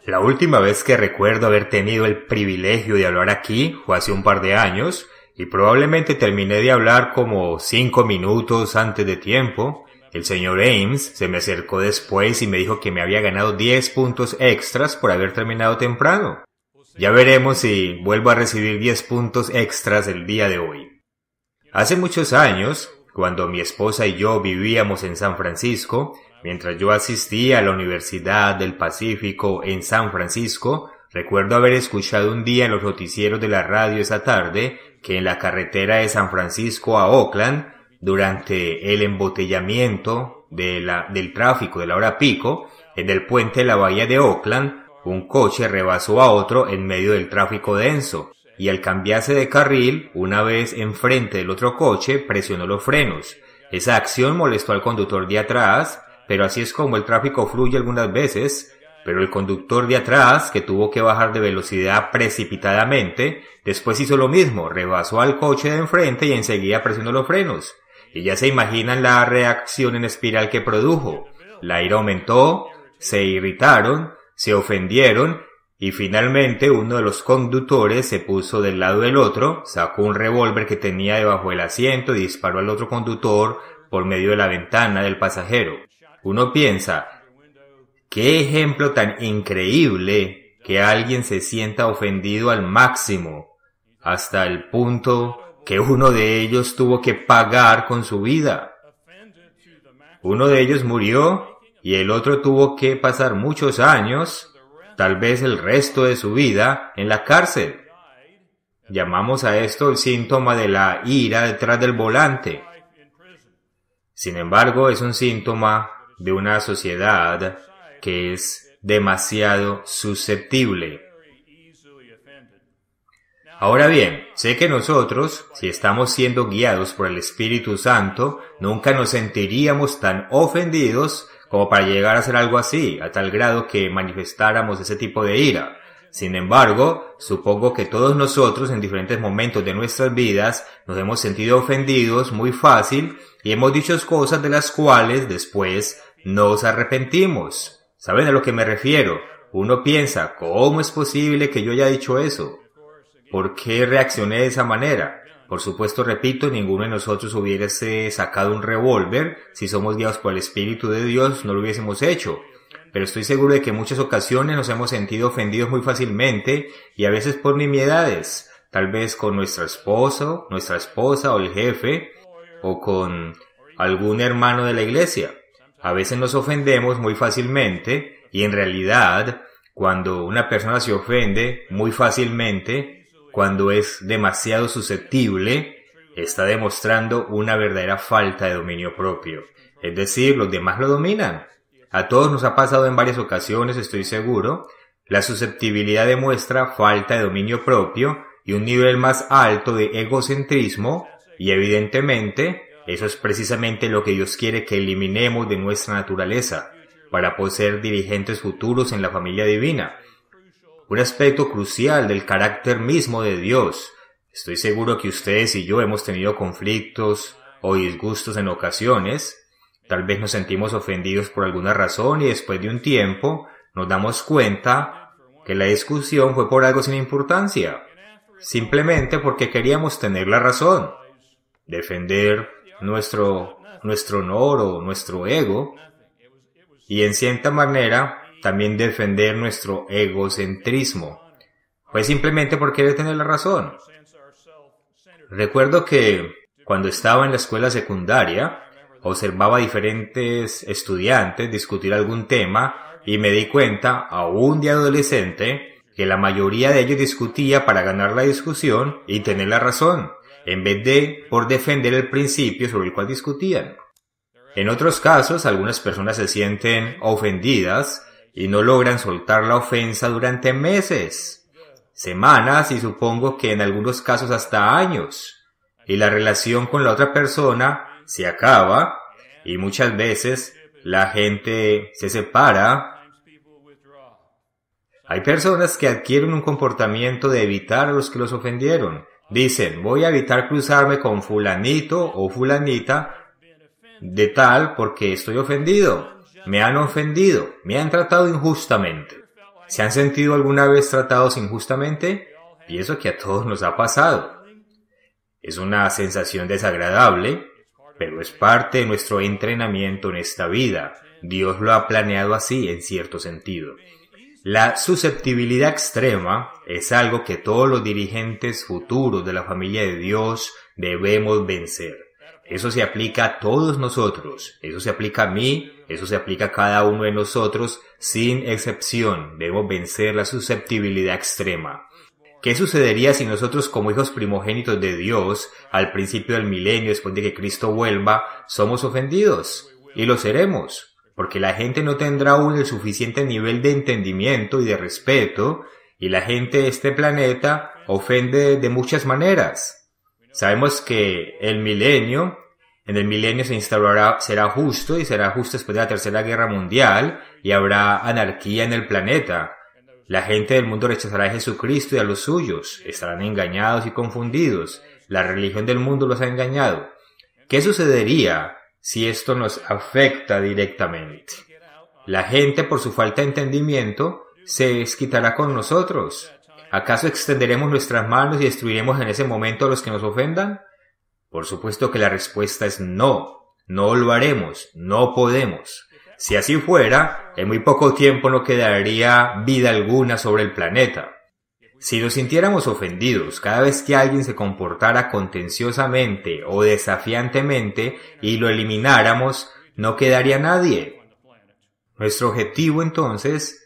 La última vez que recuerdo haber tenido el privilegio de hablar aquí fue hace un par de años, y probablemente terminé de hablar como 5 minutos antes de tiempo. El señor Ames se me acercó después y me dijo que me había ganado 10 puntos extras por haber terminado temprano. Ya veremos si vuelvo a recibir 10 puntos extras el día de hoy. Hace muchos años, cuando mi esposa y yo vivíamos en San Francisco, mientras yo asistía a la Universidad del Pacífico en San Francisco, recuerdo haber escuchado un día en los noticieros de la radio esa tarde que en la carretera de San Francisco a Oakland, durante el embotellamiento del tráfico de la hora pico, en el puente de la bahía de Oakland, un coche rebasó a otro en medio del tráfico denso, y al cambiarse de carril, una vez enfrente del otro coche, presionó los frenos. Esa acción molestó al conductor de atrás, pero así es como el tráfico fluye algunas veces. Pero el conductor de atrás, que tuvo que bajar de velocidad precipitadamente, después hizo lo mismo, rebasó al coche de enfrente y enseguida presionó los frenos. Y ya se imaginan la reacción en espiral que produjo. La ira aumentó, se irritaron, se ofendieron, y finalmente uno de los conductores se puso del lado del otro, sacó un revólver que tenía debajo del asiento y disparó al otro conductor por medio de la ventana del pasajero. Uno piensa, qué ejemplo tan increíble que alguien se sienta ofendido al máximo, hasta el punto que uno de ellos tuvo que pagar con su vida. Uno de ellos murió y el otro tuvo que pasar muchos años, tal vez el resto de su vida, en la cárcel. Llamamos a esto el síntoma de la ira detrás del volante. Sin embargo, es un síntoma de una sociedad que es demasiado susceptible. Ahora bien, sé que nosotros, si estamos siendo guiados por el Espíritu Santo, nunca nos sentiríamos tan ofendidos como para llegar a hacer algo así, a tal grado que manifestáramos ese tipo de ira. Sin embargo, supongo que todos nosotros en diferentes momentos de nuestras vidas nos hemos sentido ofendidos muy fácil y hemos dicho cosas de las cuales después nos arrepentimos. ¿Saben a lo que me refiero? Uno piensa, ¿cómo es posible que yo haya dicho eso? ¿Por qué reaccioné de esa manera? Por supuesto, repito, ninguno de nosotros hubiese sacado un revólver. Si somos guiados por el Espíritu de Dios, no lo hubiésemos hecho. Pero estoy seguro de que en muchas ocasiones nos hemos sentido ofendidos muy fácilmente y a veces por nimiedades. Tal vez con nuestra esposa o el jefe, o con algún hermano de la iglesia. A veces nos ofendemos muy fácilmente y en realidad, cuando una persona se ofende muy fácilmente, cuando es demasiado susceptible, está demostrando una verdadera falta de dominio propio. Es decir, los demás lo dominan. A todos nos ha pasado en varias ocasiones, estoy seguro. La susceptibilidad demuestra falta de dominio propio y un nivel más alto de egocentrismo, y evidentemente, eso es precisamente lo que Dios quiere que eliminemos de nuestra naturaleza, para poseer dirigentes futuros en la familia divina. Un aspecto crucial del carácter mismo de Dios. Estoy seguro que ustedes y yo hemos tenido conflictos o disgustos en ocasiones. Tal vez nos sentimos ofendidos por alguna razón y después de un tiempo nos damos cuenta que la discusión fue por algo sin importancia, simplemente porque queríamos tener la razón, defender nuestro honor o nuestro ego, y en cierta manera también defender nuestro egocentrismo. Fue simplemente por querer tener la razón. Recuerdo que cuando estaba en la escuela secundaria, observaba a diferentes estudiantes discutir algún tema y me di cuenta, aún de adolescente, que la mayoría de ellos discutía para ganar la discusión y tener la razón, en vez de por defender el principio sobre el cual discutían. En otros casos, algunas personas se sienten ofendidas y no logran soltar la ofensa durante meses, semanas y supongo que en algunos casos hasta años. Y la relación con la otra persona se acaba y muchas veces la gente se separa. Hay personas que adquieren un comportamiento de evitar a los que los ofendieron. Dicen, voy a evitar cruzarme con fulanito o fulanita de tal porque estoy ofendido. Me han ofendido, me han tratado injustamente. ¿Se han sentido alguna vez tratados injustamente? Pienso que a todos nos ha pasado. Es una sensación desagradable, pero es parte de nuestro entrenamiento en esta vida. Dios lo ha planeado así en cierto sentido. La susceptibilidad extrema es algo que todos los dirigentes futuros de la familia de Dios debemos vencer. Eso se aplica a todos nosotros, eso se aplica a mí, eso se aplica a cada uno de nosotros, sin excepción. Debemos vencer la susceptibilidad extrema. ¿Qué sucedería si nosotros, como hijos primogénitos de Dios, al principio del milenio, después de que Cristo vuelva, somos ofendidos? Y lo seremos, porque la gente no tendrá aún el suficiente nivel de entendimiento y de respeto, y la gente de este planeta ofende de muchas maneras. Sabemos que en el milenio se instaurará, será justo y será justo después de la Tercera Guerra Mundial y habrá anarquía en el planeta. La gente del mundo rechazará a Jesucristo y a los suyos, estarán engañados y confundidos. La religión del mundo los ha engañado. ¿Qué sucedería si esto nos afecta directamente? La gente, por su falta de entendimiento, se desquitará con nosotros. ¿Acaso extenderemos nuestras manos y destruiremos en ese momento a los que nos ofendan? Por supuesto que la respuesta es no. No lo haremos. No podemos. Si así fuera, en muy poco tiempo no quedaría vida alguna sobre el planeta. Si nos sintiéramos ofendidos cada vez que alguien se comportara contenciosamente o desafiantemente y lo elimináramos, no quedaría nadie. Nuestro objetivo entonces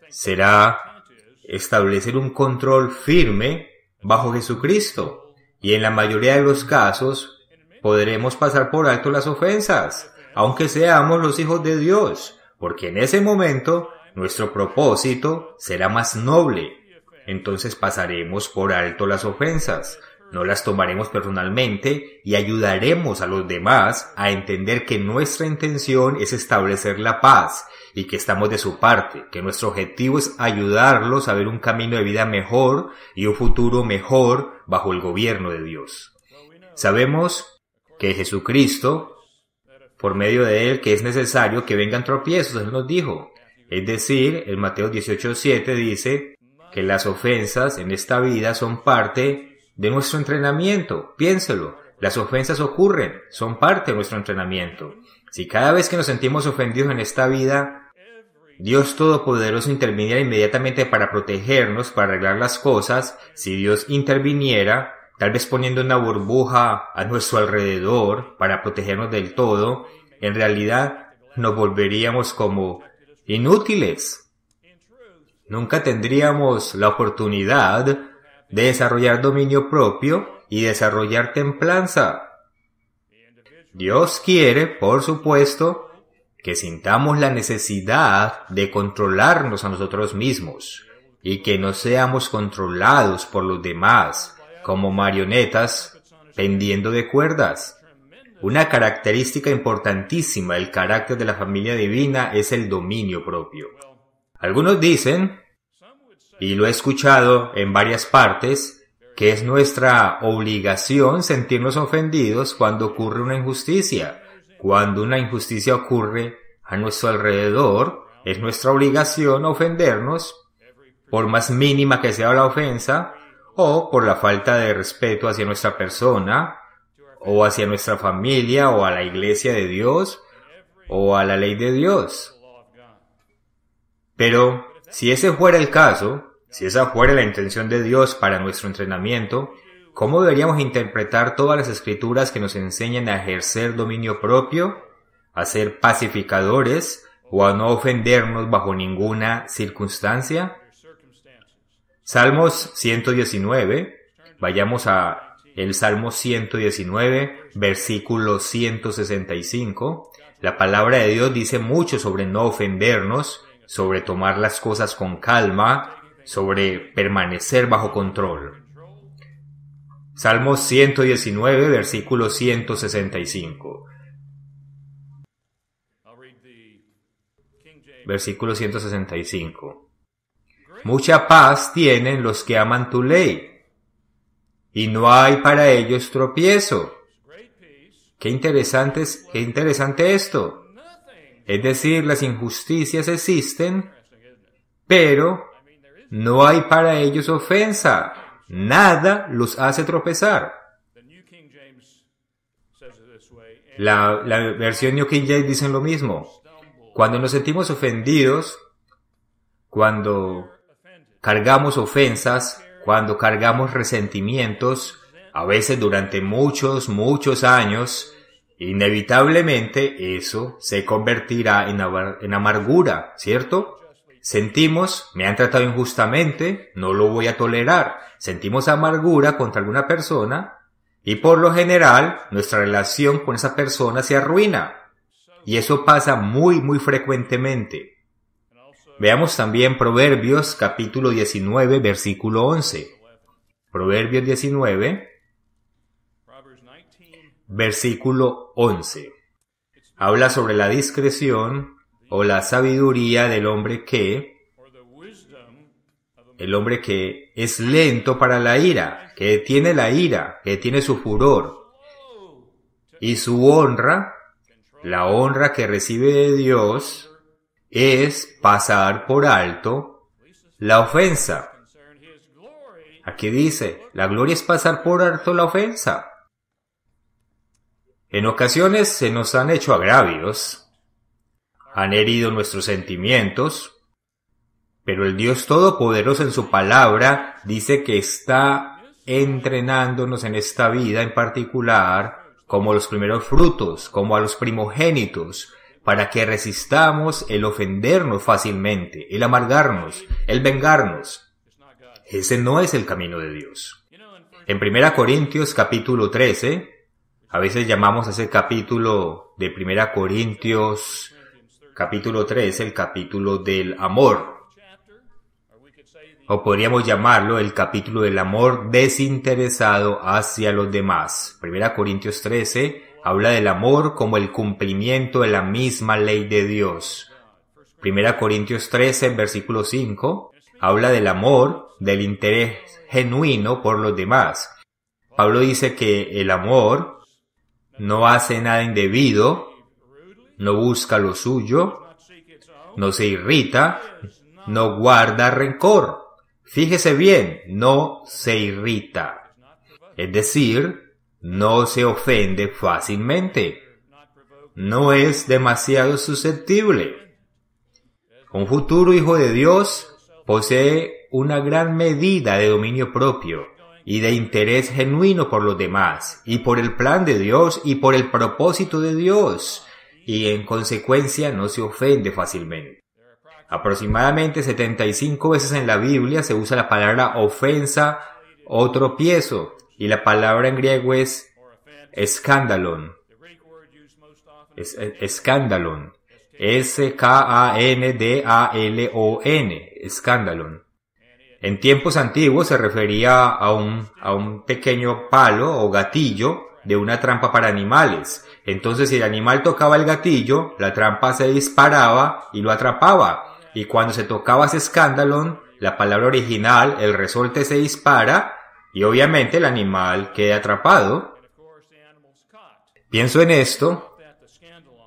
será establecer un control firme bajo Jesucristo, y en la mayoría de los casos podremos pasar por alto las ofensas, aunque seamos los hijos de Dios, porque en ese momento nuestro propósito será más noble. Entonces pasaremos por alto las ofensas, no las tomaremos personalmente y ayudaremos a los demás a entender que nuestra intención es establecer la paz y que estamos de su parte, que nuestro objetivo es ayudarlos a ver un camino de vida mejor y un futuro mejor bajo el gobierno de Dios. Sabemos que Jesucristo, por medio de Él, que es necesario que vengan tropiezos, Él nos dijo. Es decir, en Mateo 18:7 dice que las ofensas en esta vida son parte de nuestro entrenamiento. Piénselo, las ofensas ocurren, son parte de nuestro entrenamiento. Si cada vez que nos sentimos ofendidos en esta vida, Dios Todopoderoso interviniera inmediatamente para protegernos, para arreglar las cosas, si Dios interviniera, tal vez poniendo una burbuja a nuestro alrededor para protegernos del todo, en realidad nos volveríamos como inútiles. Nunca tendríamos la oportunidad de desarrollar dominio propio y desarrollar templanza. Dios quiere, por supuesto, que sintamos la necesidad de controlarnos a nosotros mismos y que no seamos controlados por los demás como marionetas pendiendo de cuerdas. Una característica importantísima del carácter de la familia divina es el dominio propio. Algunos dicen, y lo he escuchado en varias partes, que es nuestra obligación sentirnos ofendidos cuando ocurre una injusticia. Cuando una injusticia ocurre a nuestro alrededor, es nuestra obligación ofendernos, por más mínima que sea la ofensa, o por la falta de respeto hacia nuestra persona, o hacia nuestra familia, o a la iglesia de Dios, o a la ley de Dios. Pero, si ese fuera el caso, si esa fuera la intención de Dios para nuestro entrenamiento, ¿cómo deberíamos interpretar todas las escrituras que nos enseñan a ejercer dominio propio, a ser pacificadores o a no ofendernos bajo ninguna circunstancia? Salmos 119, vayamos a el Salmo 119, versículo 165. La palabra de Dios dice mucho sobre no ofendernos, sobre tomar las cosas con calma, sobre permanecer bajo control. Salmos 119, versículo 165. Versículo 165. Mucha paz tienen los que aman tu ley, y no hay para ellos tropiezo. Qué interesante esto. Es decir, las injusticias existen, pero no hay para ellos ofensa. Nada los hace tropezar. La versión New King James dice lo mismo. Cuando nos sentimos ofendidos, cuando cargamos ofensas, cuando cargamos resentimientos, a veces durante muchos años, inevitablemente eso se convertirá en amargura, ¿cierto? Sentimos, me han tratado injustamente, no lo voy a tolerar. Sentimos amargura contra alguna persona y por lo general nuestra relación con esa persona se arruina. Y eso pasa muy frecuentemente. Veamos también Proverbios capítulo 19, versículo 11. Proverbios 19, versículo 11. Habla sobre la discreción o la sabiduría del hombre que es lento para la ira, que tiene la ira, que tiene su furor. Y su honra, la honra que recibe de Dios, es pasar por alto la ofensa. Aquí dice, la gloria es pasar por alto la ofensa. En ocasiones se nos han hecho agravios, han herido nuestros sentimientos, pero el Dios Todopoderoso en su palabra dice que está entrenándonos en esta vida en particular como los primeros frutos, como a los primogénitos, para que resistamos el ofendernos fácilmente, el amargarnos, el vengarnos. Ese no es el camino de Dios. En 1 Corintios capítulo 13, a veces llamamos a ese capítulo de 1 Corintios capítulo 13 el capítulo del amor. O podríamos llamarlo el capítulo del amor desinteresado hacia los demás. 1 Corintios 13 habla del amor como el cumplimiento de la misma ley de Dios. 1 Corintios 13, versículo 5, habla del amor, del interés genuino por los demás. Pablo dice que el amor no hace nada indebido, no busca lo suyo, no se irrita, no guarda rencor. Fíjese bien, no se irrita. Es decir, no se ofende fácilmente. No es demasiado susceptible. Un futuro hijo de Dios posee una gran medida de dominio propio y de interés genuino por los demás, y por el plan de Dios y por el propósito de Dios, y en consecuencia no se ofende fácilmente. Aproximadamente 75 veces en la Biblia se usa la palabra ofensa o tropiezo, y la palabra en griego es escandalon. Escandalon. S-K-A-N-D-A-L-O-N. Escandalon. En tiempos antiguos se refería a un pequeño palo o gatillo de una trampa para animales. Entonces, si el animal tocaba el gatillo, la trampa se disparaba y lo atrapaba. Y cuando se tocaba ese escandalon, la palabra original, el resorte se dispara y obviamente el animal queda atrapado. Piensen en esto,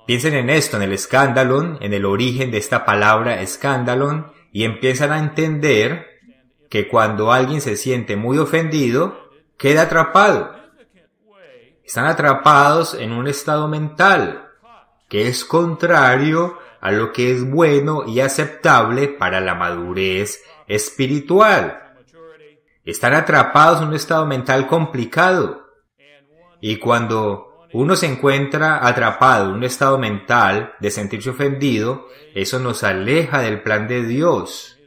en el escandalon, en el origen de esta palabra escandalon, y empiezan a entender que cuando alguien se siente muy ofendido, queda atrapado. Están atrapados en un estado mental que es contrario a lo que es bueno y aceptable para la madurez espiritual. Están atrapados en un estado mental complicado. Y cuando uno se encuentra atrapado en un estado mental de sentirse ofendido, eso nos aleja del plan de Dios.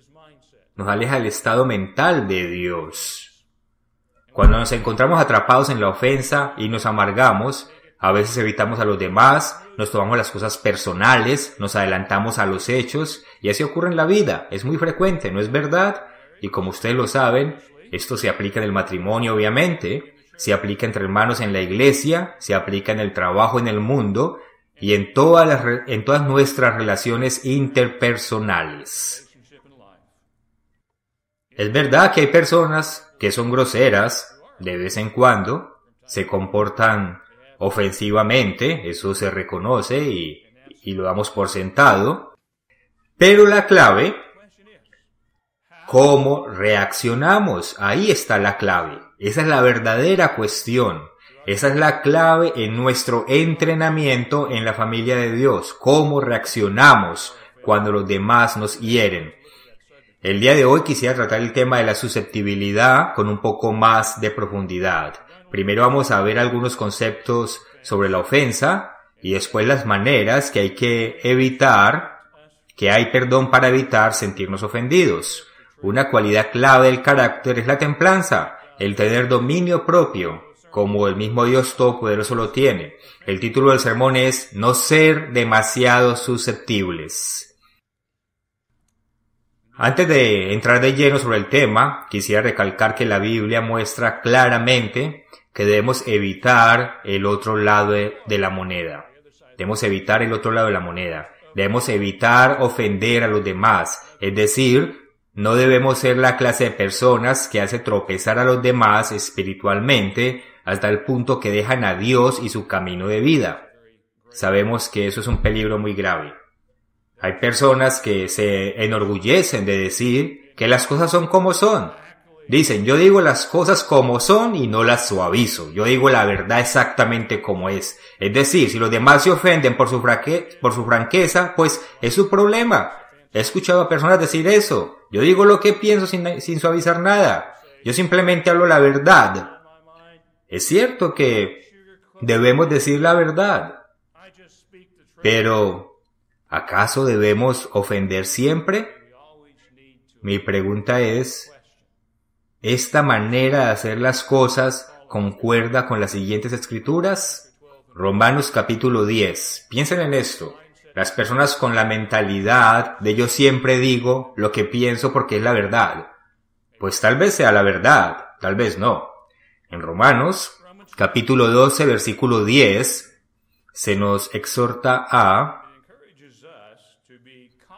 Nos aleja del estado mental de Dios. Cuando nos encontramos atrapados en la ofensa y nos amargamos, a veces evitamos a los demás, nos tomamos las cosas personales, nos adelantamos a los hechos, y así ocurre en la vida. Es muy frecuente, ¿no es verdad? Y como ustedes lo saben, esto se aplica en el matrimonio, obviamente, se aplica entre hermanos en la iglesia, se aplica en el trabajo, en el mundo, y en todas nuestras relaciones interpersonales. Es verdad que hay personas que son groseras de vez en cuando, se comportan ofensivamente, eso se reconoce y lo damos por sentado, pero la clave cómo reaccionamos. Ahí está la clave. Esa es la verdadera cuestión. Esa es la clave en nuestro entrenamiento en la familia de Dios. Cómo reaccionamos cuando los demás nos hieren. El día de hoy quisiera tratar el tema de la susceptibilidad con un poco más de profundidad. Primero vamos a ver algunos conceptos sobre la ofensa y después las maneras que hay que evitar, que hay perdón para evitar sentirnos ofendidos. Una cualidad clave del carácter es la templanza, el tener dominio propio, como el mismo Dios Todopoderoso lo tiene. El título del sermón es No ser demasiado susceptibles. Antes de entrar de lleno sobre el tema, quisiera recalcar que la Biblia muestra claramente que debemos evitar el otro lado de la moneda. Debemos evitar el otro lado de la moneda. Debemos evitar ofender a los demás. Es decir, no debemos ser la clase de personas que hace tropezar a los demás espiritualmente hasta el punto que dejan a Dios y su camino de vida. Sabemos que eso es un peligro muy grave. Hay personas que se enorgullecen de decir que las cosas son como son. Dicen, yo digo las cosas como son y no las suavizo. Yo digo la verdad exactamente como es. Es decir, si los demás se ofenden por su franqueza, pues es su problema. He escuchado a personas decir eso. Yo digo lo que pienso sin suavizar nada. Yo simplemente hablo la verdad. Es cierto que debemos decir la verdad. Pero ¿acaso debemos ofender siempre? Mi pregunta es, ¿esta manera de hacer las cosas concuerda con las siguientes escrituras? Romanos capítulo 10. Piensen en esto. Las personas con la mentalidad de yo siempre digo lo que pienso porque es la verdad. Pues tal vez sea la verdad, tal vez no. En Romanos capítulo 12, versículo 10, se nos exhorta a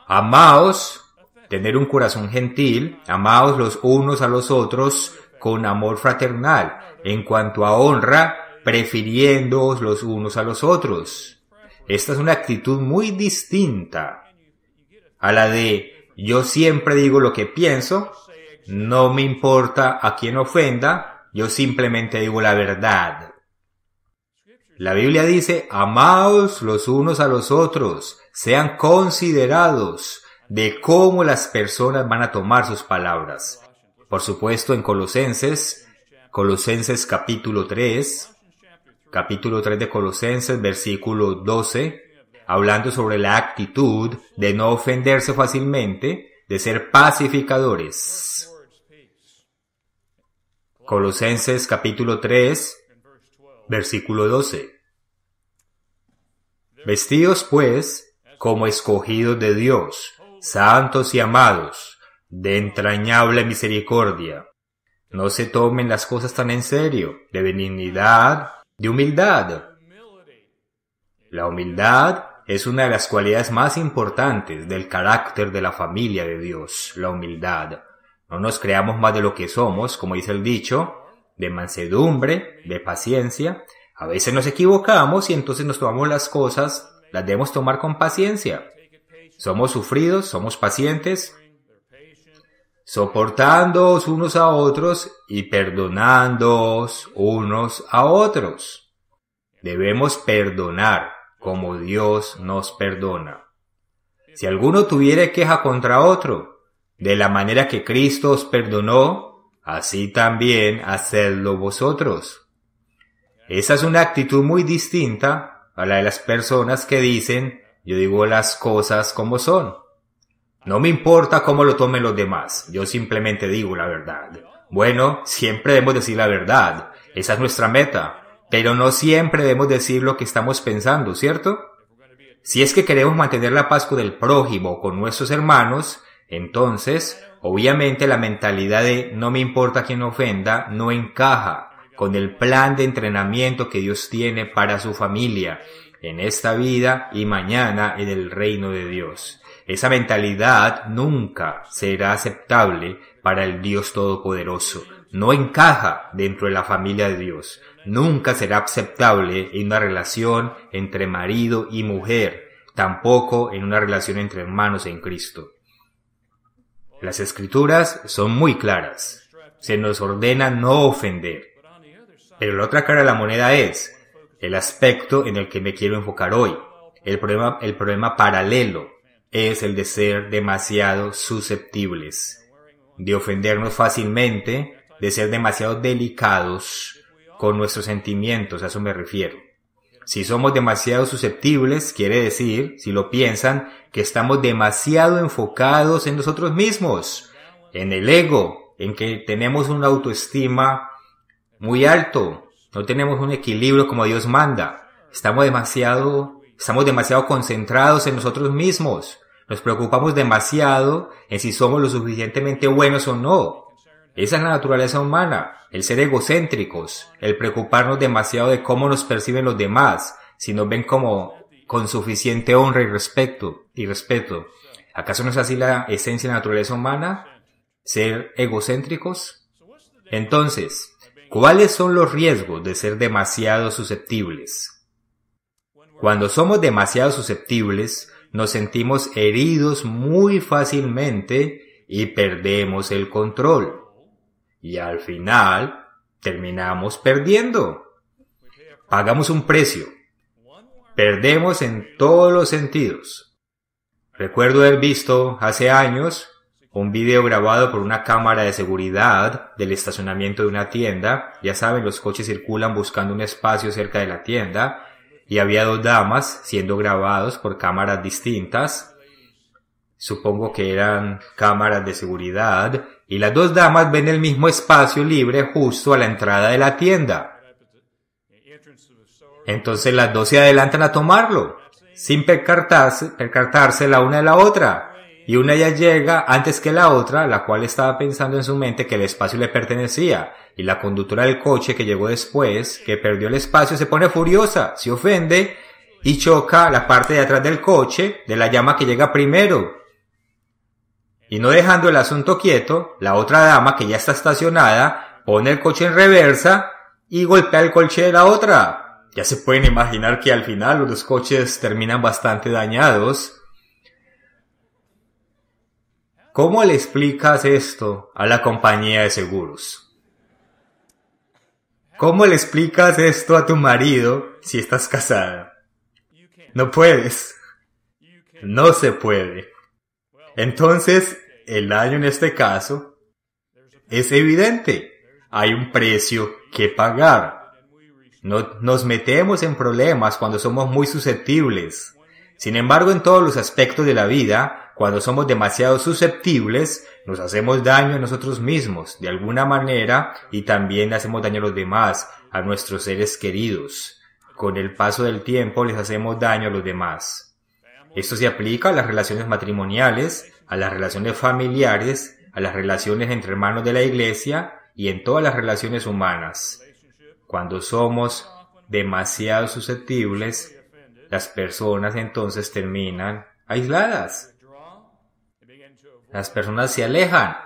amaos, tener un corazón gentil, amaos los unos a los otros con amor fraternal, en cuanto a honra, prefiriéndoos los unos a los otros. Esta es una actitud muy distinta a la de yo siempre digo lo que pienso, no me importa a quién ofenda, yo simplemente digo la verdad. La Biblia dice, amaos los unos a los otros, sean considerados de cómo las personas van a tomar sus palabras. Por supuesto, en Colosenses capítulo 3 de Colosenses, versículo 12, hablando sobre la actitud de no ofenderse fácilmente, de ser pacificadores. Colosenses capítulo 3, versículo 12. Vestidos pues como escogidos de Dios, santos y amados, de entrañable misericordia. No se tomen las cosas tan en serio, de benignidad, de humildad. La humildad es una de las cualidades más importantes del carácter de la familia de Dios, la humildad. No nos creamos más de lo que somos, como dice el dicho, de mansedumbre, de paciencia. A veces nos equivocamos y entonces nos tomamos las cosas, las debemos tomar con paciencia. Somos sufridos, somos pacientes, soportándoos unos a otros y perdonándoos unos a otros. Debemos perdonar como Dios nos perdona. Si alguno tuviere queja contra otro, de la manera que Cristo os perdonó, así también hacedlo vosotros. Esa es una actitud muy distinta a la de las personas que dicen, yo digo las cosas como son. No me importa cómo lo tomen los demás, yo simplemente digo la verdad. Bueno, siempre debemos decir la verdad, esa es nuestra meta, pero no siempre debemos decir lo que estamos pensando, ¿cierto? Si es que queremos mantener la paz con el prójimo o con nuestros hermanos, entonces, obviamente la mentalidad de no me importa quién ofenda no encaja con el plan de entrenamiento que Dios tiene para su familia, en esta vida y mañana en el reino de Dios. Esa mentalidad nunca será aceptable para el Dios Todopoderoso. No encaja dentro de la familia de Dios. Nunca será aceptable en una relación entre marido y mujer. Tampoco en una relación entre hermanos en Cristo. Las escrituras son muy claras. Se nos ordena no ofender. Pero la otra cara de la moneda es el aspecto en el que me quiero enfocar hoy. El problema paralelo es el de ser demasiado susceptibles, de ofendernos fácilmente, de ser demasiado delicados con nuestros sentimientos, a eso me refiero. Si somos demasiado susceptibles, quiere decir, si lo piensan, que estamos demasiado enfocados en nosotros mismos, en el ego, en que tenemos una autoestima muy alto, no tenemos un equilibrio como Dios manda, estamos demasiado concentrados en nosotros mismos, nos preocupamos demasiado en si somos lo suficientemente buenos o no. Esa es la naturaleza humana, el ser egocéntricos, el preocuparnos demasiado de cómo nos perciben los demás, si nos ven como con suficiente honra y respeto. ¿Acaso no es así la esencia de la naturaleza humana? ¿Ser egocéntricos? Entonces, ¿cuáles son los riesgos de ser demasiado susceptibles? Cuando somos demasiado susceptibles, nos sentimos heridos muy fácilmente y perdemos el control. Y al final, terminamos perdiendo. Pagamos un precio. Perdemos en todos los sentidos. Recuerdo haber visto hace años un video grabado por una cámara de seguridad del estacionamiento de una tienda. Ya saben, los coches circulan buscando un espacio cerca de la tienda. Y había dos damas siendo grabados por cámaras distintas. Supongo que eran cámaras de seguridad. Y las dos damas ven el mismo espacio libre justo a la entrada de la tienda. Entonces las dos se adelantan a tomarlo, sin percatarse la una de la otra. Y una ya llega antes que la otra, la cual estaba pensando en su mente que el espacio le pertenecía. Y la conductora del coche que llegó después, que perdió el espacio, se pone furiosa, se ofende y choca la parte de atrás del coche de la llama que llega primero. Y no dejando el asunto quieto, la otra dama que ya está estacionada pone el coche en reversa y golpea el coche de la otra. Ya se pueden imaginar que al final los dos coches terminan bastante dañados. ¿Cómo le explicas esto a la compañía de seguros? ¿Cómo le explicas esto a tu marido si estás casada? No puedes. No se puede. Entonces, el daño en este caso es evidente. Hay un precio que pagar. Nos metemos en problemas cuando somos muy susceptibles. Sin embargo, en todos los aspectos de la vida, cuando somos demasiado susceptibles, nos hacemos daño a nosotros mismos, de alguna manera, y también le hacemos daño a los demás, a nuestros seres queridos. Con el paso del tiempo les hacemos daño a los demás. Esto se aplica a las relaciones matrimoniales, a las relaciones familiares, a las relaciones entre hermanos de la iglesia y en todas las relaciones humanas. Cuando somos demasiado susceptibles, las personas entonces terminan aisladas. Las personas se alejan,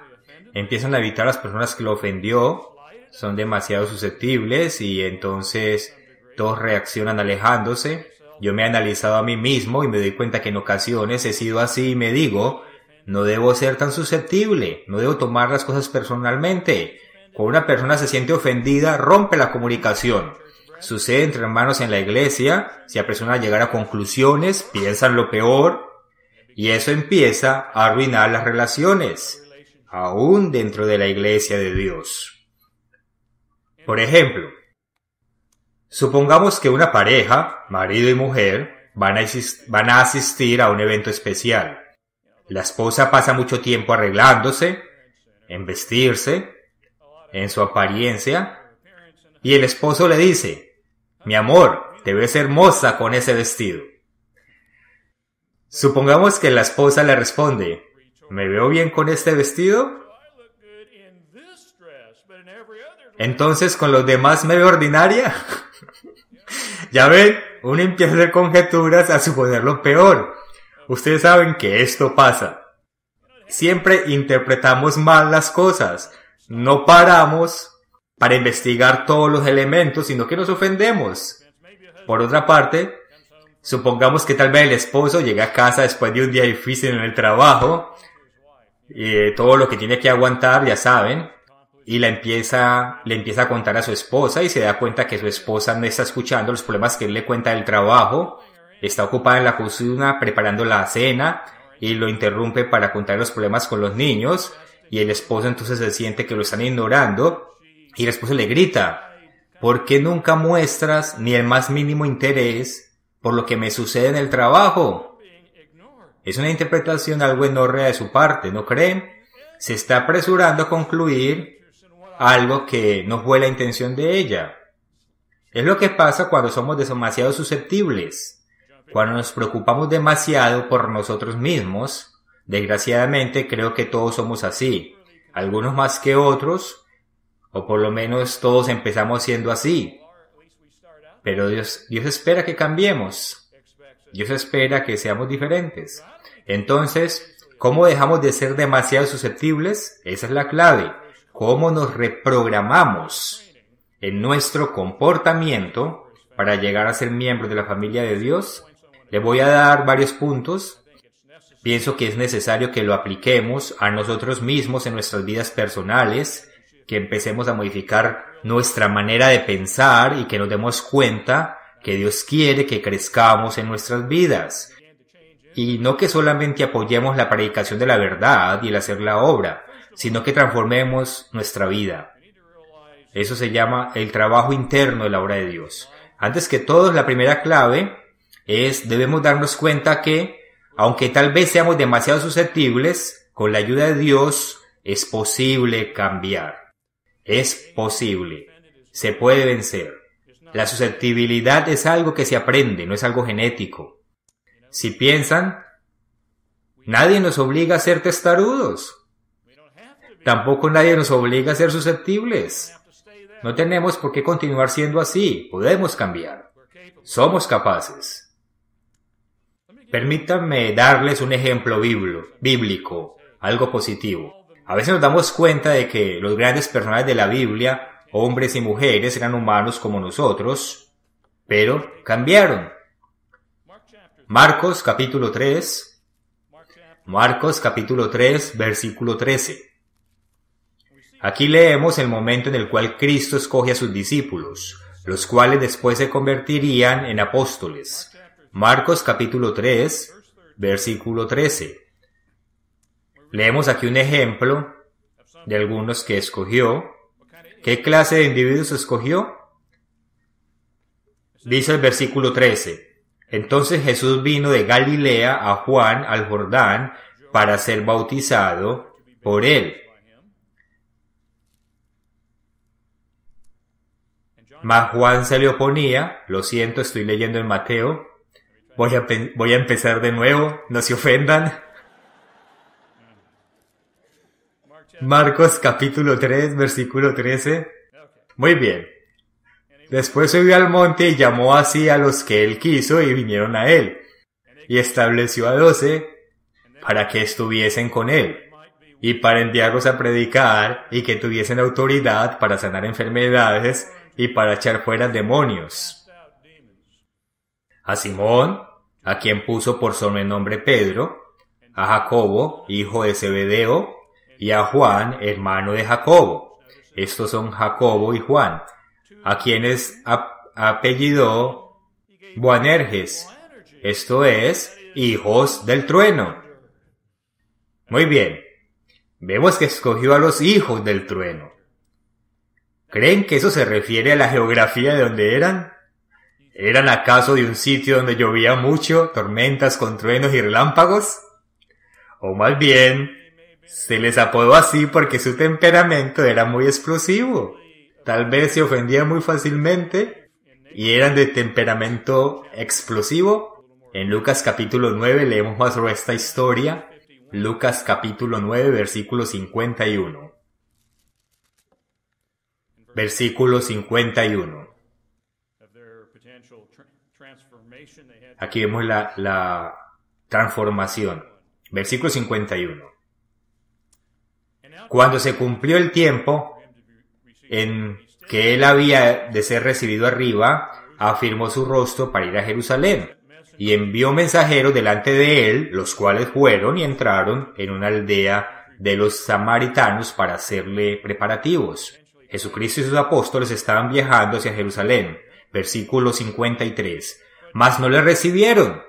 empiezan a evitar a las personas que lo ofendió, son demasiado susceptibles y entonces todos reaccionan alejándose. Yo me he analizado a mí mismo y me doy cuenta que en ocasiones he sido así y me digo, no debo ser tan susceptible, no debo tomar las cosas personalmente. Cuando una persona se siente ofendida, rompe la comunicación. Sucede entre hermanos en la iglesia, se apresuran a llegar a conclusiones, piensan lo peor, y eso empieza a arruinar las relaciones, aún dentro de la iglesia de Dios. Por ejemplo, supongamos que una pareja, marido y mujer, van a asistir a un evento especial. La esposa pasa mucho tiempo arreglándose, en vestirse, en su apariencia, y el esposo le dice, mi amor, te ves hermosa con ese vestido. Supongamos que la esposa le responde, ¿me veo bien con este vestido? Entonces, ¿con los demás me veo ordinaria? Ya ven, uno empieza a hacer conjeturas a suponer lo peor. Ustedes saben que esto pasa. Siempre interpretamos mal las cosas. No paramos para investigar todos los elementos, sino que nos ofendemos. Por otra parte, supongamos que tal vez el esposo llega a casa después de un día difícil en el trabajo todo lo que tiene que aguantar, ya saben, y le empieza a contar a su esposa y se da cuenta que su esposa no está escuchando los problemas que él le cuenta del trabajo, está ocupada en la cocina preparando la cena y lo interrumpe para contar los problemas con los niños y el esposo entonces se siente que lo están ignorando y el esposo le grita: ¿por qué nunca muestras ni el más mínimo interés por lo que me sucede en el trabajo? Es una interpretación algo enorme de su parte, ¿no creen? Se está apresurando a concluir algo que no fue la intención de ella. Es lo que pasa cuando somos demasiado susceptibles, cuando nos preocupamos demasiado por nosotros mismos. Desgraciadamente creo que todos somos así, algunos más que otros, o por lo menos todos empezamos siendo así. Pero Dios espera que cambiemos. Dios espera que seamos diferentes. Entonces, ¿cómo dejamos de ser demasiado susceptibles? Esa es la clave. ¿Cómo nos reprogramamos en nuestro comportamiento para llegar a ser miembros de la familia de Dios? Le voy a dar varios puntos. Pienso que es necesario que lo apliquemos a nosotros mismos en nuestras vidas personales, que empecemos a modificar nuestra manera de pensar y que nos demos cuenta que Dios quiere que crezcamos en nuestras vidas. Y no que solamente apoyemos la predicación de la verdad y el hacer la obra, sino que transformemos nuestra vida. Eso se llama el trabajo interno de la obra de Dios. Antes que todo, la primera clave debemos darnos cuenta que, aunque tal vez seamos demasiado susceptibles, con la ayuda de Dios es posible cambiar. Es posible. Se puede vencer. La susceptibilidad es algo que se aprende, no es algo genético. Si piensan, nadie nos obliga a ser testarudos. Tampoco nadie nos obliga a ser susceptibles. No tenemos por qué continuar siendo así. Podemos cambiar. Somos capaces. Permítanme darles un ejemplo bíblico, algo positivo. A veces nos damos cuenta de que los grandes personajes de la Biblia, hombres y mujeres, eran humanos como nosotros, pero cambiaron. Marcos capítulo 3, versículo 13. Aquí leemos el momento en el cual Cristo escoge a sus discípulos, los cuales después se convertirían en apóstoles. Marcos capítulo 3, versículo 13. Leemos aquí un ejemplo de algunos que escogió. ¿Qué clase de individuos escogió? Dice el versículo 13. Entonces Jesús vino de Galilea a Juan al Jordán para ser bautizado por él. Mas Juan se le oponía. Lo siento, estoy leyendo en Mateo. Voy a empezar de nuevo, no se ofendan. Marcos capítulo 3, versículo 13. Muy bien. Después subió al monte y llamó así a los que él quiso y vinieron a él. Y estableció a 12 para que estuviesen con él y para enviarlos a predicar y que tuviesen autoridad para sanar enfermedades y para echar fuera demonios. A Simón, a quien puso por sobrenombre Pedro, a Jacobo, hijo de Zebedeo, y a Juan, hermano de Jacobo. Estos son Jacobo y Juan, a quienes apellidó Boanerges, esto es, hijos del trueno. Muy bien, vemos que escogió a los hijos del trueno. ¿Creen que eso se refiere a la geografía de donde eran? ¿Eran acaso de un sitio donde llovía mucho, tormentas con truenos y relámpagos? O más bien, se les apodó así porque su temperamento era muy explosivo. Tal vez se ofendían muy fácilmente y eran de temperamento explosivo. En Lucas capítulo 9 leemos más sobre esta historia. Lucas capítulo 9, versículo 51. Versículo 51. Aquí vemos la transformación. Versículo 51. Cuando se cumplió el tiempo en que él había de ser recibido arriba, afirmó su rostro para ir a Jerusalén, y envió mensajeros delante de él, los cuales fueron y entraron en una aldea de los samaritanos para hacerle preparativos. Jesucristo y sus apóstoles estaban viajando hacia Jerusalén. Versículo 53. Mas no le recibieron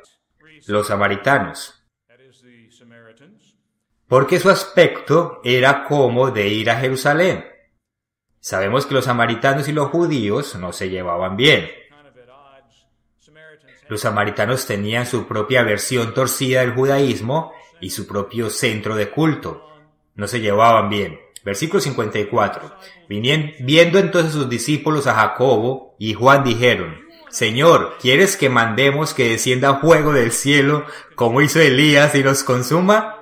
los samaritanos, porque su aspecto era como de ir a Jerusalén. Sabemos que los samaritanos y los judíos no se llevaban bien. Los samaritanos tenían su propia versión torcida del judaísmo y su propio centro de culto. No se llevaban bien. Versículo 54. Viendo entonces sus discípulos a Jacobo y Juan dijeron: Señor, ¿quieres que mandemos que descienda fuego del cielo como hizo Elías y los consuma?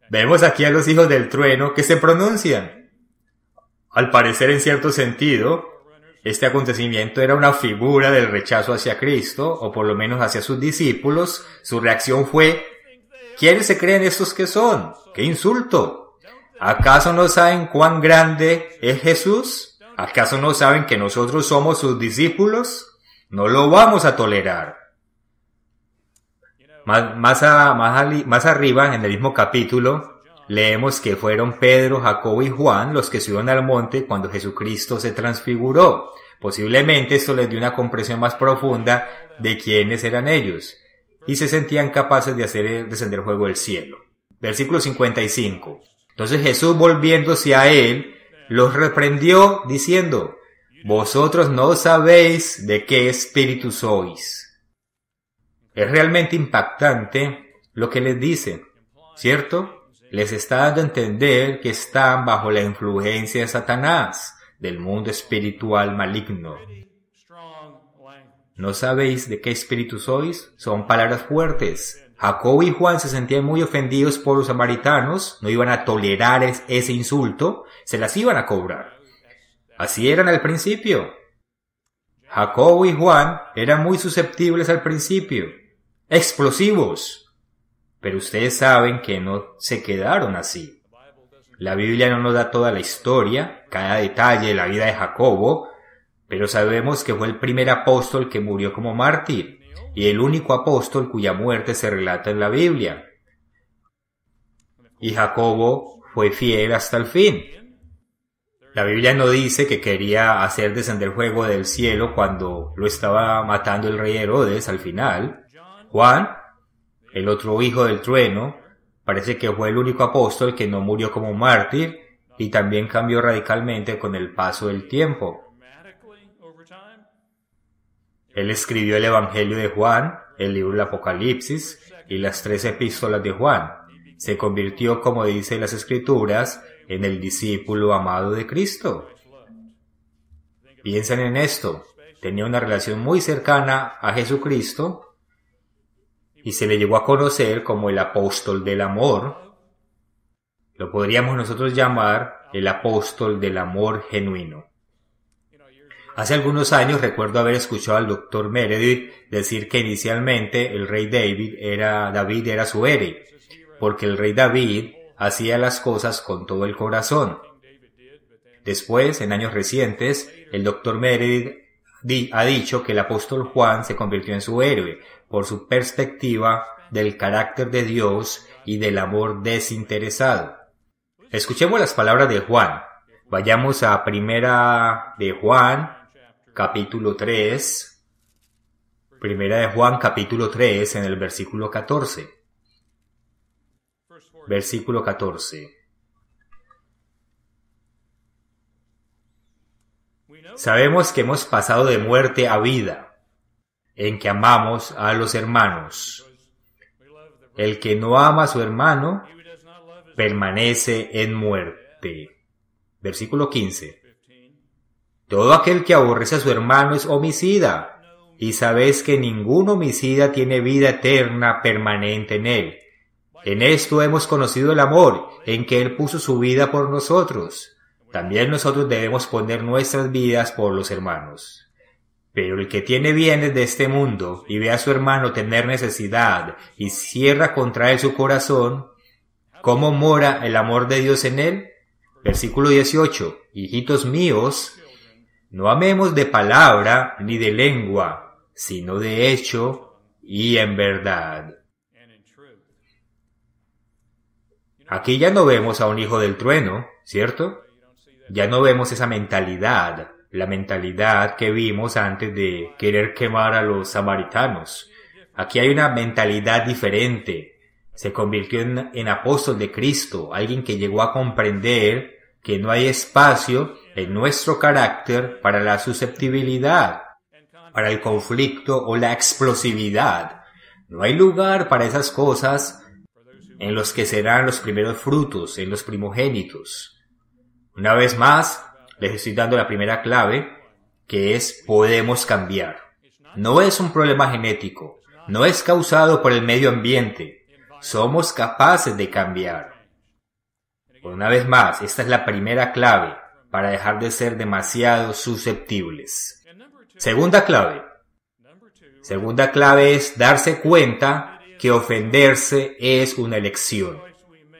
Vemos aquí a los hijos del trueno que se pronuncian. Al parecer, en cierto sentido, este acontecimiento era una figura del rechazo hacia Cristo, o por lo menos hacia sus discípulos. Su reacción fue: ¿quiénes se creen estos que son? ¡Qué insulto! ¿Acaso no saben cuán grande es Jesús? ¿Acaso no saben que nosotros somos sus discípulos? No lo vamos a tolerar. Más arriba, en el mismo capítulo, leemos que fueron Pedro, Jacobo y Juan los que subieron al monte cuando Jesucristo se transfiguró. Posiblemente esto les dio una comprensión más profunda de quiénes eran ellos, y se sentían capaces de hacer descender fuego del cielo. Versículo 55. Entonces Jesús, volviéndose a él, los reprendió diciendo: Vosotros no sabéis de qué espíritu sois. Es realmente impactante lo que les dice, ¿cierto? Les está dando a entender que están bajo la influencia de Satanás, del mundo espiritual maligno. ¿No sabéis de qué espíritu sois? Son palabras fuertes. Jacobo y Juan se sentían muy ofendidos por los samaritanos, no iban a tolerar ese insulto, se las iban a cobrar. Así eran al principio. Jacobo y Juan eran muy susceptibles al principio, explosivos. Pero ustedes saben que no se quedaron así. La Biblia no nos da toda la historia, cada detalle de la vida de Jacobo, pero sabemos que fue el primer apóstol que murió como mártir, y el único apóstol cuya muerte se relata en la Biblia. Y Jacobo fue fiel hasta el fin. La Biblia no dice que quería hacer descender fuego del cielo cuando lo estaba matando el rey Herodes al final. Juan, el otro hijo del trueno, parece que fue el único apóstol que no murió como mártir y también cambió radicalmente con el paso del tiempo. Él escribió el Evangelio de Juan, el libro del Apocalipsis y las 3 epístolas de Juan. Se convirtió, como dice las Escrituras, en el discípulo amado de Cristo. Piensen en esto. Tenía una relación muy cercana a Jesucristo y se le llegó a conocer como el apóstol del amor. Lo podríamos nosotros llamar el apóstol del amor genuino. Hace algunos años recuerdo haber escuchado al Dr. Meredith decir que inicialmente el rey David era su héroe, porque el rey David hacía las cosas con todo el corazón. Después, en años recientes, el Dr. Meredith ha dicho que el apóstol Juan se convirtió en su héroe por su perspectiva del carácter de Dios y del amor desinteresado. Escuchemos las palabras de Juan. Vayamos a Primera de Juan, capítulo 3. Primera de Juan, capítulo 3, en el versículo 14. Versículo 14. Sabemos que hemos pasado de muerte a vida, en que amamos a los hermanos. El que no ama a su hermano permanece en muerte. Versículo 15. Todo aquel que aborrece a su hermano es homicida, y sabéis que ningún homicida tiene vida eterna permanente en él. En esto hemos conocido el amor, en que Él puso su vida por nosotros. También nosotros debemos poner nuestras vidas por los hermanos. Pero el que tiene bienes de este mundo y ve a su hermano tener necesidad y cierra contra él su corazón, ¿cómo mora el amor de Dios en él? Versículo 18. Hijitos míos, no amemos de palabra ni de lengua, sino de hecho y en verdad. Aquí ya no vemos a un hijo del trueno, ¿cierto? Ya no vemos esa mentalidad, la mentalidad que vimos antes de querer quemar a los samaritanos. Aquí hay una mentalidad diferente. Se convirtió en apóstol de Cristo, alguien que llegó a comprender que no hay espacio en nuestro carácter para la susceptibilidad, para el conflicto o la explosividad. No hay lugar para esas cosas en los que serán los primeros frutos, en los primogénitos. Una vez más, les estoy dando la primera clave, que es podemos cambiar. No es un problema genético, no es causado por el medio ambiente. Somos capaces de cambiar. Una vez más, esta es la primera clave para dejar de ser demasiado susceptibles. Segunda clave. Segunda clave es darse cuenta que ofenderse es una elección.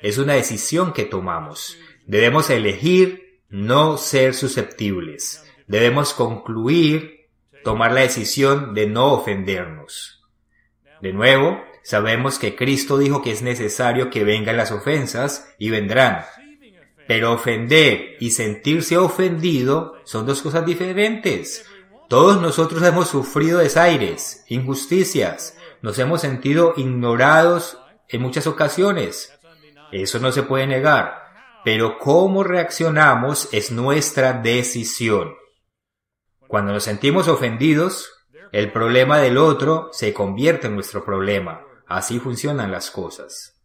Es una decisión que tomamos. Debemos elegir no ser susceptibles. Debemos concluir, tomar la decisión de no ofendernos. De nuevo, sabemos que Cristo dijo que es necesario que vengan las ofensas y vendrán. Pero ofender y sentirse ofendido son dos cosas diferentes. Todos nosotros hemos sufrido desaires, injusticias, nos hemos sentido ignorados en muchas ocasiones. Eso no se puede negar. Pero cómo reaccionamos es nuestra decisión. Cuando nos sentimos ofendidos, el problema del otro se convierte en nuestro problema. Así funcionan las cosas.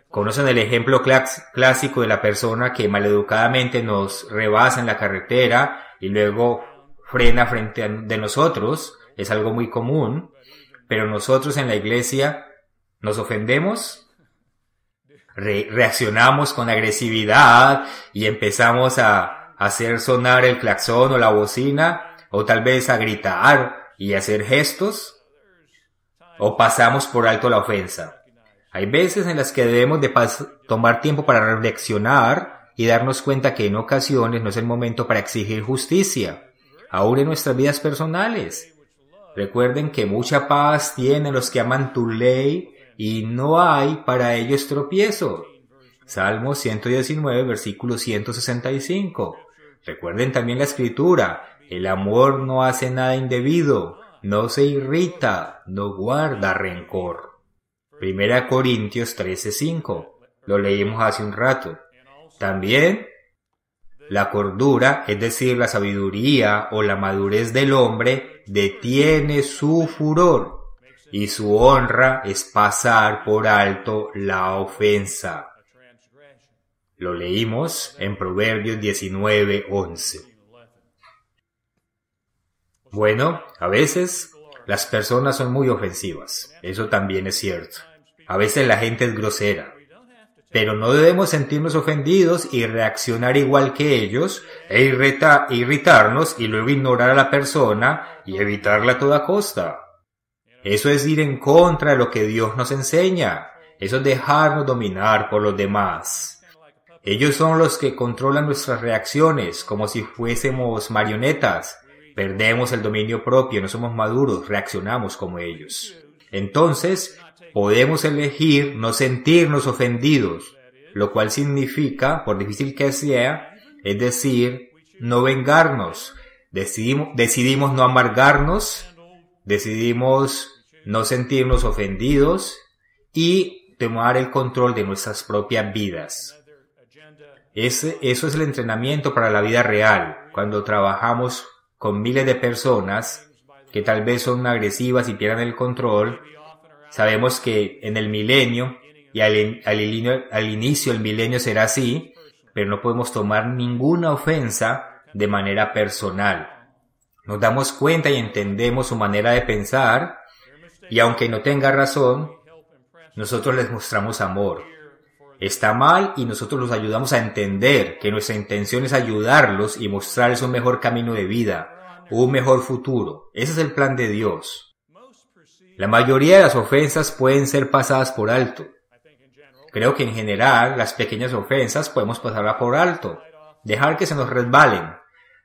¿Conocen el ejemplo clásico de la persona que maleducadamente nos rebasa en la carretera y luego frena frente de nosotros? Es algo muy común, pero nosotros en la iglesia nos ofendemos, reaccionamos con agresividad y empezamos a hacer sonar el claxon o la bocina, o tal vez a gritar y hacer gestos, o pasamos por alto la ofensa. Hay veces en las que debemos de tomar tiempo para reflexionar y darnos cuenta que en ocasiones no es el momento para exigir justicia, aún en nuestras vidas personales. Recuerden que mucha paz tienen los que aman tu ley y no hay para ellos tropiezo. Salmo 119, versículo 165. Recuerden también la escritura, el amor no hace nada indebido, no se irrita, no guarda rencor. 1 Corintios 13:5. Lo leímos hace un rato. También la cordura, es decir, la sabiduría o la madurez del hombre, detiene su furor, y su honra es pasar por alto la ofensa. Lo leímos en Proverbios 19:11. Bueno, a veces las personas son muy ofensivas, eso también es cierto. A veces la gente es grosera, pero no debemos sentirnos ofendidos y reaccionar igual que ellos e irritarnos y luego ignorar a la persona y evitarla a toda costa. Eso es ir en contra de lo que Dios nos enseña. Eso es dejarnos dominar por los demás. Ellos son los que controlan nuestras reacciones como si fuésemos marionetas. Perdemos el dominio propio, no somos maduros, reaccionamos como ellos. Entonces, podemos elegir no sentirnos ofendidos, lo cual significa, por difícil que sea, es decir, no vengarnos. Decidimos no amargarnos, decidimos no sentirnos ofendidos y tomar el control de nuestras propias vidas. Eso es el entrenamiento para la vida real, cuando trabajamos con miles de personas que tal vez son agresivas y pierdan el control. Sabemos que en el milenio y al inicio el milenio será así, pero no podemos tomar ninguna ofensa de manera personal. Nos damos cuenta y entendemos su manera de pensar, y aunque no tenga razón, nosotros les mostramos amor. Está mal y nosotros los ayudamos a entender que nuestra intención es ayudarlos y mostrarles un mejor camino de vida, un mejor futuro. Ese es el plan de Dios. La mayoría de las ofensas pueden ser pasadas por alto. Creo que en general las pequeñas ofensas podemos pasarlas por alto, dejar que se nos resbalen.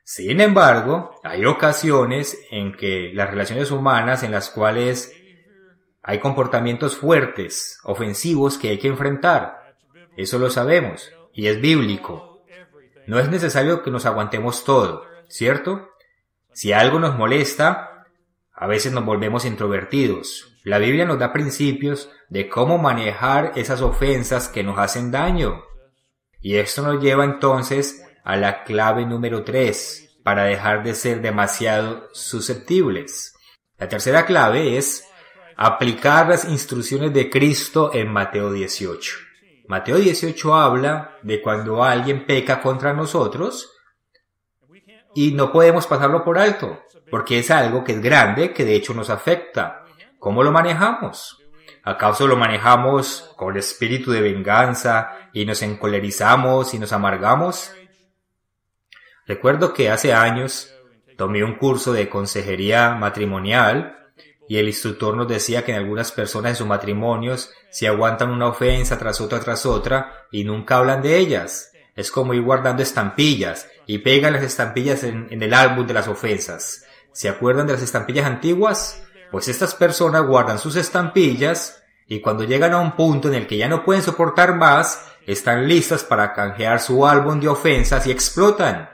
Sin embargo, hay ocasiones en que las relaciones humanas en las cuales hay comportamientos fuertes, ofensivos que hay que enfrentar. Eso lo sabemos, y es bíblico. No es necesario que nos aguantemos todo, ¿cierto? Si algo nos molesta, a veces nos volvemos introvertidos. La Biblia nos da principios de cómo manejar esas ofensas que nos hacen daño. Y esto nos lleva entonces a la clave número 3, para dejar de ser demasiado susceptibles. La tercera clave es aplicar las instrucciones de Cristo en Mateo 18. Mateo 18 habla de cuando alguien peca contra nosotros y no podemos pasarlo por alto, porque es algo que es grande, que de hecho nos afecta. ¿Cómo lo manejamos? ¿Acaso lo manejamos con el espíritu de venganza y nos encolerizamos y nos amargamos? Recuerdo que hace años tomé un curso de consejería matrimonial y el instructor nos decía que en algunas personas en sus matrimonios se aguantan una ofensa tras otra y nunca hablan de ellas. Es como ir guardando estampillas y pegan las estampillas en el álbum de las ofensas. ¿Se acuerdan de las estampillas antiguas? Pues estas personas guardan sus estampillas y cuando llegan a un punto en el que ya no pueden soportar más, están listas para canjear su álbum de ofensas y explotan.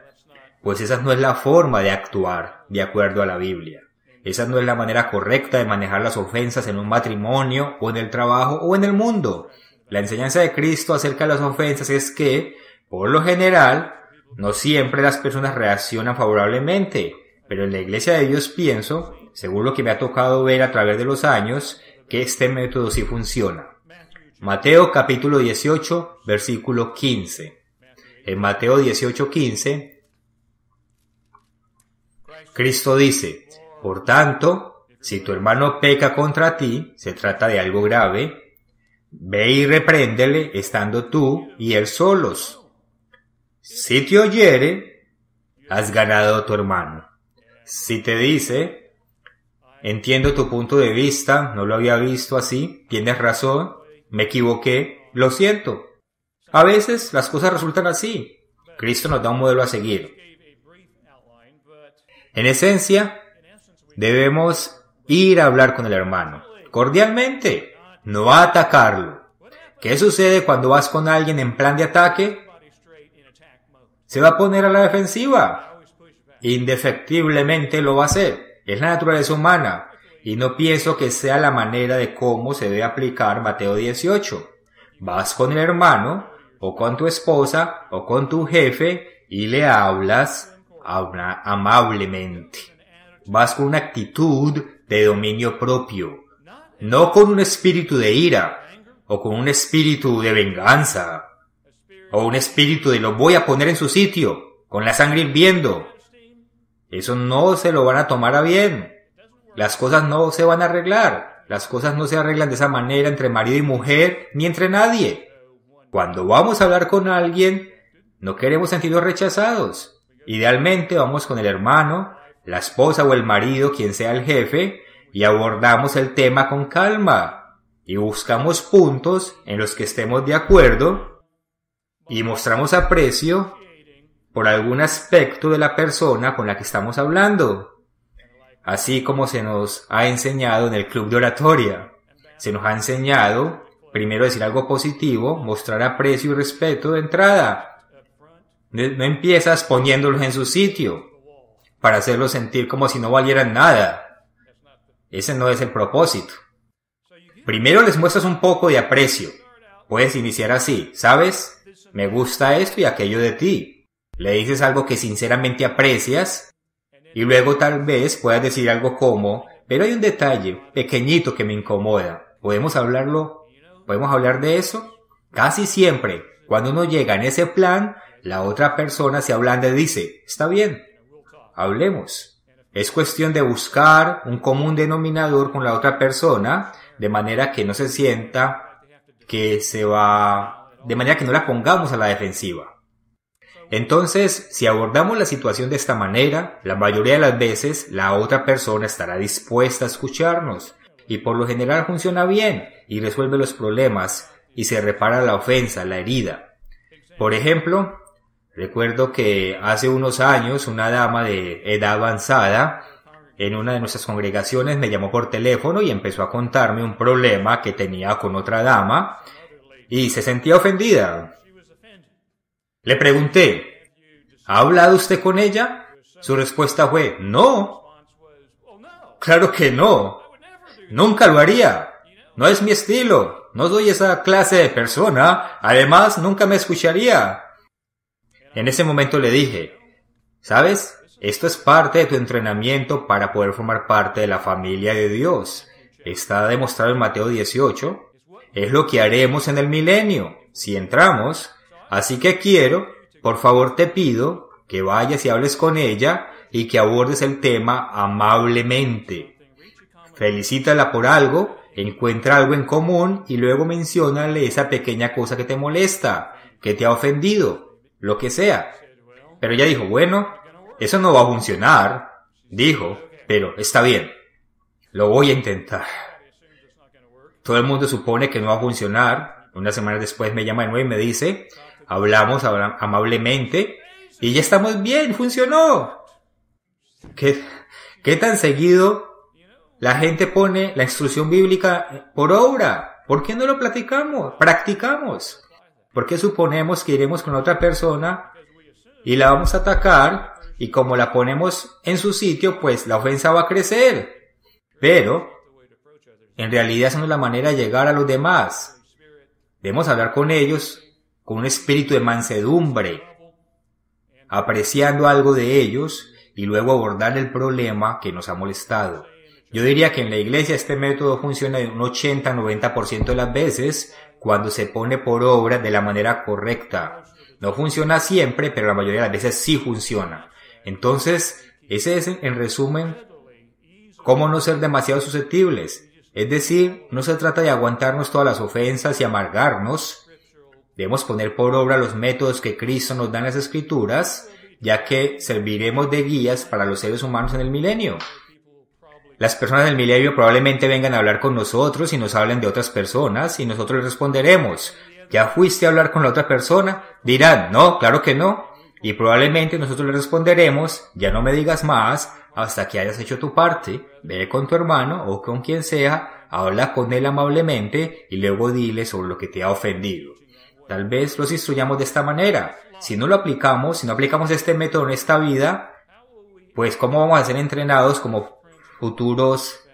Pues esa no es la forma de actuar de acuerdo a la Biblia. Esa no es la manera correcta de manejar las ofensas en un matrimonio o en el trabajo o en el mundo. La enseñanza de Cristo acerca de las ofensas es que, por lo general, no siempre las personas reaccionan favorablemente, pero en la Iglesia de Dios pienso, según lo que me ha tocado ver a través de los años, que este método sí funciona. Mateo capítulo 18, versículo 15. En Mateo 18:15, Cristo dice: por tanto, si tu hermano peca contra ti, se trata de algo grave, ve y repréndele estando tú y él solos. Si te oyere, has ganado a tu hermano. Si te dice: entiendo tu punto de vista, no lo había visto así, tienes razón, me equivoqué, lo siento. A veces las cosas resultan así. Cristo nos da un modelo a seguir. En esencia, debemos ir a hablar con el hermano, cordialmente, no a atacarlo. ¿Qué sucede cuando vas con alguien en plan de ataque? Se va a poner a la defensiva. Indefectiblemente lo va a hacer. Es la naturaleza humana. Y no pienso que sea la manera de cómo se debe aplicar Mateo 18. Vas con el hermano, o con tu esposa, o con tu jefe, y le hablas amablemente. Vas con una actitud de dominio propio, no con un espíritu de ira, o con un espíritu de venganza, o un espíritu de lo voy a poner en su sitio, con la sangre hirviendo. Eso no se lo van a tomar a bien. Las cosas no se van a arreglar. Las cosas no se arreglan de esa manera entre marido y mujer, ni entre nadie. Cuando vamos a hablar con alguien, no queremos sentirnos rechazados. Idealmente vamos con el hermano, la esposa o el marido, quien sea el jefe, y abordamos el tema con calma, y buscamos puntos en los que estemos de acuerdo, y mostramos aprecio por algún aspecto de la persona con la que estamos hablando. Así como se nos ha enseñado en el club de oratoria. Se nos ha enseñado primero decir algo positivo, mostrar aprecio y respeto de entrada. No empiezas poniéndolos en su sitio para hacerlos sentir como si no valieran nada. Ese no es el propósito. Primero les muestras un poco de aprecio. Puedes iniciar así: ¿sabes? Me gusta esto y aquello de ti. Le dices algo que sinceramente aprecias y luego tal vez puedas decir algo como: pero hay un detalle pequeñito que me incomoda. ¿Podemos hablarlo? ¿Podemos hablar de eso? Casi siempre, cuando uno llega en ese plan, la otra persona se ablanda y dice: está bien, hablemos. Es cuestión de buscar un común denominador con la otra persona, de manera que no se sienta de manera que no la pongamos a la defensiva. Entonces, si abordamos la situación de esta manera, la mayoría de las veces la otra persona estará dispuesta a escucharnos, y por lo general funciona bien, y resuelve los problemas, y se repara la ofensa, la herida. Por ejemplo, recuerdo que hace unos años una dama de edad avanzada en una de nuestras congregaciones me llamó por teléfono y empezó a contarme un problema que tenía con otra dama y se sentía ofendida. Le pregunté, ¿ha hablado usted con ella? Su respuesta fue, no. Claro que no. Nunca lo haría. No es mi estilo. No soy esa clase de persona. Además, nunca me escucharía. En ese momento le dije, ¿sabes? Esto es parte de tu entrenamiento para poder formar parte de la familia de Dios. Está demostrado en Mateo 18. Es lo que haremos en el milenio, si entramos. Así que por favor te pido, que vayas y hables con ella y que abordes el tema amablemente. Felicítala por algo, encuentra algo en común y luego menciónale esa pequeña cosa que te molesta, que te ha ofendido, lo que sea. Pero ella dijo, bueno, eso no va a funcionar. Dijo, pero está bien, lo voy a intentar. Todo el mundo supone que no va a funcionar. Una semana después me llama de nuevo y me dice, hablamos amablemente y ya estamos bien, funcionó. ¿Qué tan seguido la gente pone la instrucción bíblica por obra? ¿Por qué no lo practicamos? ¿Por qué suponemos que iremos con otra persona y la vamos a atacar y como la ponemos en su sitio, pues la ofensa va a crecer? Pero en realidad esa no es la manera de llegar a los demás. Debemos hablar con ellos con un espíritu de mansedumbre, apreciando algo de ellos y luego abordar el problema que nos ha molestado. Yo diría que en la iglesia este método funciona de un 80-90% de las veces cuando se pone por obra de la manera correcta. No funciona siempre, pero la mayoría de las veces sí funciona. Entonces, ese es en resumen cómo no ser demasiado susceptibles. Es decir, no se trata de aguantarnos todas las ofensas y amargarnos. Debemos poner por obra los métodos que Cristo nos da en las Escrituras, ya que serviremos de guías para los seres humanos en el milenio. Las personas del milenio probablemente vengan a hablar con nosotros y nos hablen de otras personas y nosotros les responderemos, ¿ya fuiste a hablar con la otra persona? Dirán, no, claro que no. Y probablemente nosotros les responderemos, ya no me digas más hasta que hayas hecho tu parte, ve con tu hermano o con quien sea, habla con él amablemente y luego dile sobre lo que te ha ofendido. Tal vez los instruyamos de esta manera. Si no aplicamos este método en esta vida, pues ¿cómo vamos a ser entrenados como futuros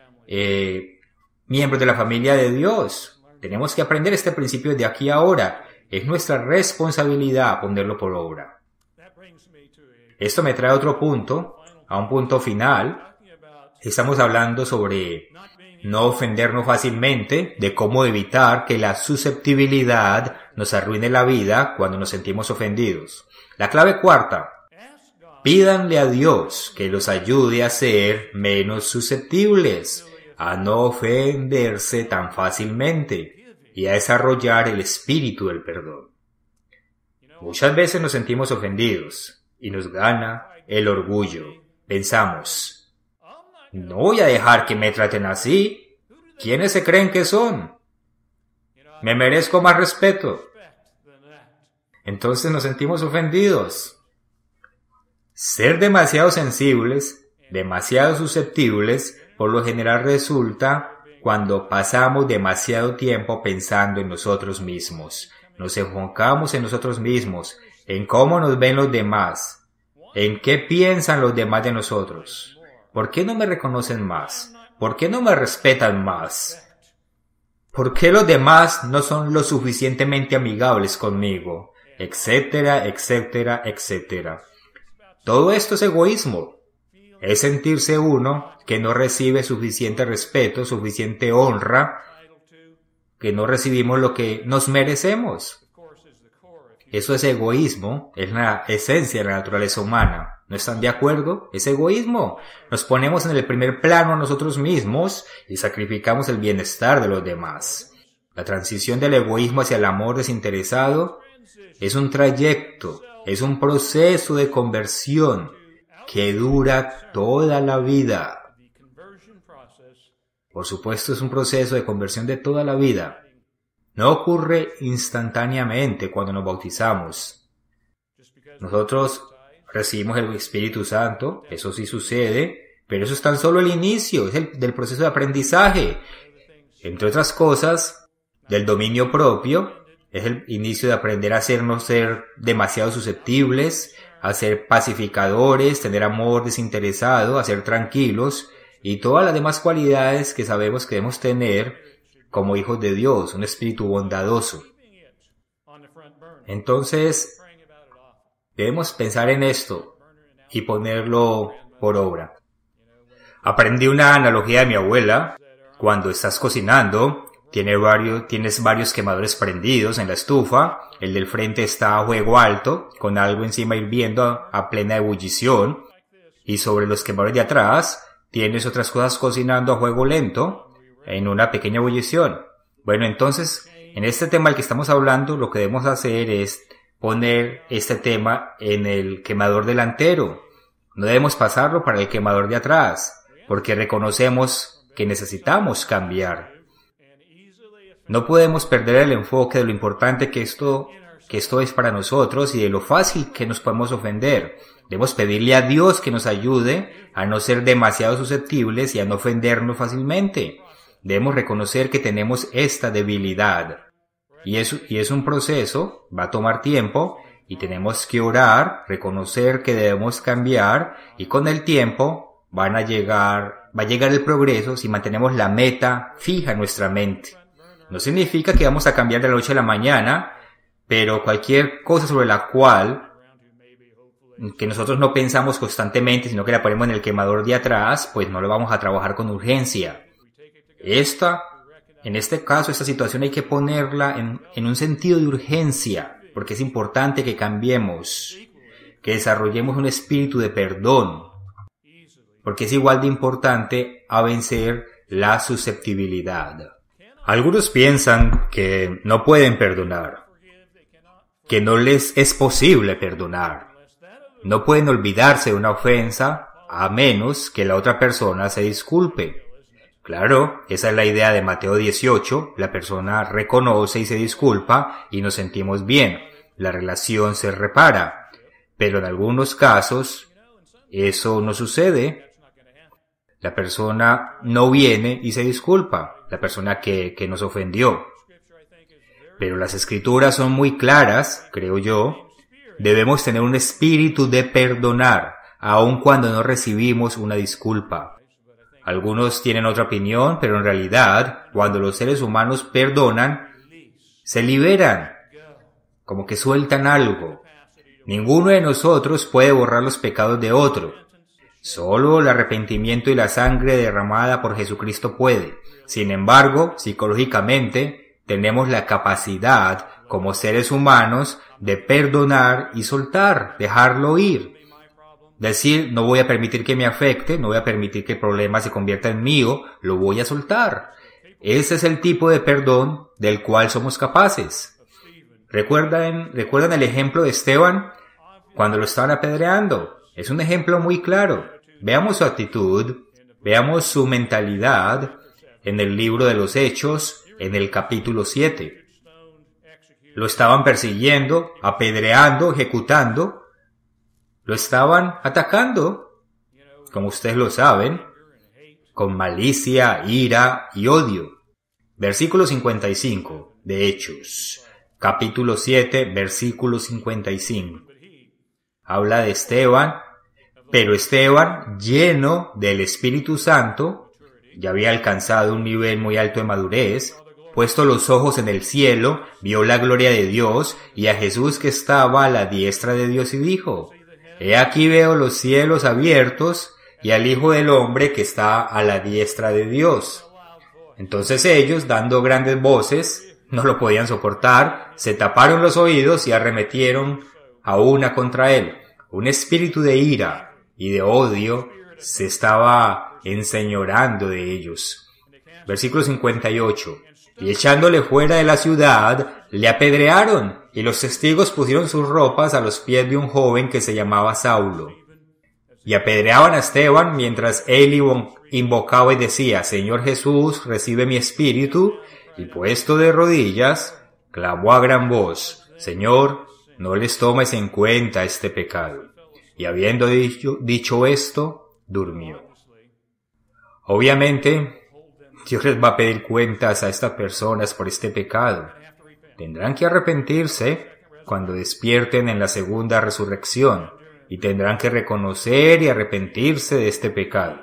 miembros de la familia de Dios? Tenemos que aprender este principio de aquí a ahora. Es nuestra responsabilidad ponerlo por obra. Esto me trae a otro punto, a un punto final. Estamos hablando sobre no ofendernos fácilmente, de cómo evitar que la susceptibilidad nos arruine la vida cuando nos sentimos ofendidos. La clave cuarta: pídanle a Dios que los ayude a ser menos susceptibles, a no ofenderse tan fácilmente y a desarrollar el espíritu del perdón. Muchas veces nos sentimos ofendidos y nos gana el orgullo. Pensamos, no voy a dejar que me traten así. ¿Quiénes se creen que son? Me merezco más respeto. Entonces nos sentimos ofendidos. Ser demasiado sensibles, demasiado susceptibles, por lo general resulta cuando pasamos demasiado tiempo pensando en nosotros mismos. Nos enfocamos en nosotros mismos, en cómo nos ven los demás, en qué piensan los demás de nosotros. ¿Por qué no me reconocen más? ¿Por qué no me respetan más? ¿Por qué los demás no son lo suficientemente amigables conmigo? Etcétera, etcétera, etcétera. Todo esto es egoísmo. Es sentirse uno que no recibe suficiente respeto, suficiente honra, que no recibimos lo que nos merecemos. Eso es egoísmo, es la esencia de la naturaleza humana. ¿No están de acuerdo? Es egoísmo. Nos ponemos en el primer plano a nosotros mismos y sacrificamos el bienestar de los demás. La transición del egoísmo hacia el amor desinteresado es un trayecto, es un proceso de conversión que dura toda la vida. Por supuesto, es un proceso de conversión de toda la vida. No ocurre instantáneamente cuando nos bautizamos. Nosotros recibimos el Espíritu Santo, eso sí sucede, pero eso es tan solo el inicio, es del proceso de aprendizaje. Entre otras cosas, del dominio propio, Es el inicio de aprender a hacernos ser demasiado susceptibles, a ser pacificadores, tener amor desinteresado, a ser tranquilos y todas las demás cualidades que sabemos que debemos tener como hijos de Dios, un espíritu bondadoso. Entonces, debemos pensar en esto y ponerlo por obra. Aprendí una analogía de mi abuela. Cuando estás cocinando, tienes varios quemadores prendidos en la estufa. El del frente está a fuego alto, con algo encima hirviendo a plena ebullición. Y sobre los quemadores de atrás, tienes otras cosas cocinando a fuego lento, en una pequeña ebullición. Bueno, entonces, en este tema del que estamos hablando, lo que debemos hacer es poner este tema en el quemador delantero. No debemos pasarlo para el quemador de atrás, porque reconocemos que necesitamos cambiar. No podemos perder el enfoque de lo importante que esto es para nosotros y de lo fácil que nos podemos ofender. Debemos pedirle a Dios que nos ayude a no ser demasiado susceptibles y a no ofendernos fácilmente. Debemos reconocer que tenemos esta debilidad. Y es un proceso, va a tomar tiempo, y tenemos que orar, reconocer que debemos cambiar, y con el tiempo va a llegar el progreso si mantenemos la meta fija en nuestra mente. No significa que vamos a cambiar de la noche a la mañana, pero cualquier cosa sobre la cual que nosotros no pensamos constantemente, sino que la ponemos en el quemador de atrás, pues no lo vamos a trabajar con urgencia. En este caso, esta situación hay que ponerla en un sentido de urgencia, porque es importante que cambiemos, que desarrollemos un espíritu de perdón, porque es igual de importante a vencer la susceptibilidad. Algunos piensan que no pueden perdonar, que no les es posible perdonar. No pueden olvidarse de una ofensa a menos que la otra persona se disculpe. Claro, esa es la idea de Mateo 18, la persona reconoce y se disculpa y nos sentimos bien, la relación se repara. Pero en algunos casos eso no sucede. La persona no viene y se disculpa, la persona que nos ofendió. Pero las escrituras son muy claras, creo yo. Debemos tener un espíritu de perdonar, aun cuando no recibimos una disculpa. Algunos tienen otra opinión, pero en realidad, cuando los seres humanos perdonan, se liberan, como que sueltan algo. Ninguno de nosotros puede borrar los pecados de otro. Solo el arrepentimiento y la sangre derramada por Jesucristo puede. Sin embargo, psicológicamente, tenemos la capacidad, como seres humanos, de perdonar y soltar, dejarlo ir. Decir, no voy a permitir que me afecte, no voy a permitir que el problema se convierta en mío, lo voy a soltar. Ese es el tipo de perdón del cual somos capaces. ¿Recuerdan el ejemplo de Esteban cuando lo estaban apedreando? Es un ejemplo muy claro. Veamos su actitud, veamos su mentalidad en el libro de los Hechos, en el capítulo 7. Lo estaban persiguiendo, apedreando, ejecutando. Lo estaban atacando, como ustedes lo saben, con malicia, ira y odio. Versículo 55 de Hechos, capítulo 7, versículo 55. Habla de Esteban, pero Esteban, lleno del Espíritu Santo, ya había alcanzado un nivel muy alto de madurez, puesto los ojos en el cielo, vio la gloria de Dios y a Jesús que estaba a la diestra de Dios y dijo: He aquí veo los cielos abiertos y al Hijo del Hombre que está a la diestra de Dios. Entonces ellos, dando grandes voces, no lo podían soportar, se taparon los oídos y arremetieron a una contra él. Un espíritu de ira y de odio se estaba enseñorando de ellos. Versículo 58. Y echándole fuera de la ciudad, le apedrearon, y los testigos pusieron sus ropas a los pies de un joven que se llamaba Saulo. Y apedreaban a Esteban mientras él invocaba y decía: Señor Jesús, recibe mi espíritu, y puesto de rodillas, clamó a gran voz: Señor, no les tomes en cuenta este pecado. Y habiendo dicho esto, durmió. Obviamente, Dios les va a pedir cuentas a estas personas por este pecado. Tendrán que arrepentirse cuando despierten en la segunda resurrección y tendrán que reconocer y arrepentirse de este pecado.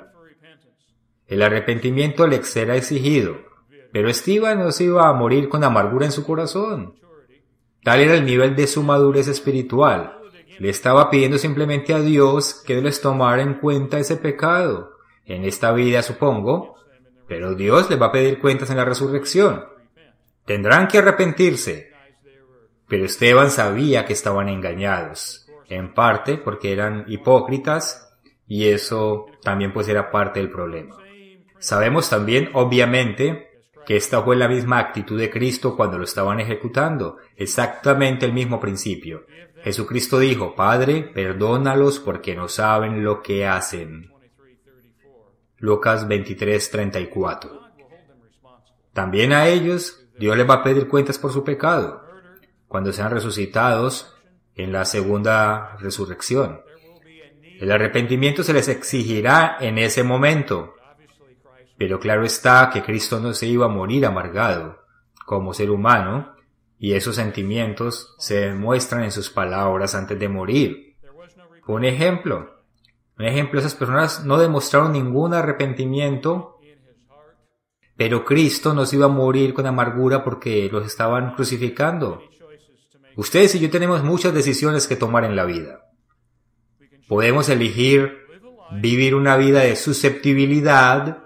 El arrepentimiento les será exigido, pero Esteban no se iba a morir con amargura en su corazón. Tal era el nivel de su madurez espiritual. Le estaba pidiendo simplemente a Dios que les tomara en cuenta ese pecado, en esta vida supongo, pero Dios les va a pedir cuentas en la resurrección. Tendrán que arrepentirse. Pero Esteban sabía que estaban engañados, en parte porque eran hipócritas, y eso también pues era parte del problema. Sabemos también, obviamente, que esta fue la misma actitud de Cristo cuando lo estaban ejecutando, exactamente el mismo principio. Jesucristo dijo, Padre, perdónalos porque no saben lo que hacen. Lucas 23:34. También a ellos, Dios les va a pedir cuentas por su pecado, cuando sean resucitados en la segunda resurrección. El arrepentimiento se les exigirá en ese momento. Pero claro está que Cristo no se iba a morir amargado como ser humano, y esos sentimientos se demuestran en sus palabras antes de morir. Un ejemplo, esas personas no demostraron ningún arrepentimiento, pero Cristo no se iba a morir con amargura porque los estaban crucificando. Ustedes y yo tenemos muchas decisiones que tomar en la vida. Podemos elegir vivir una vida de susceptibilidad,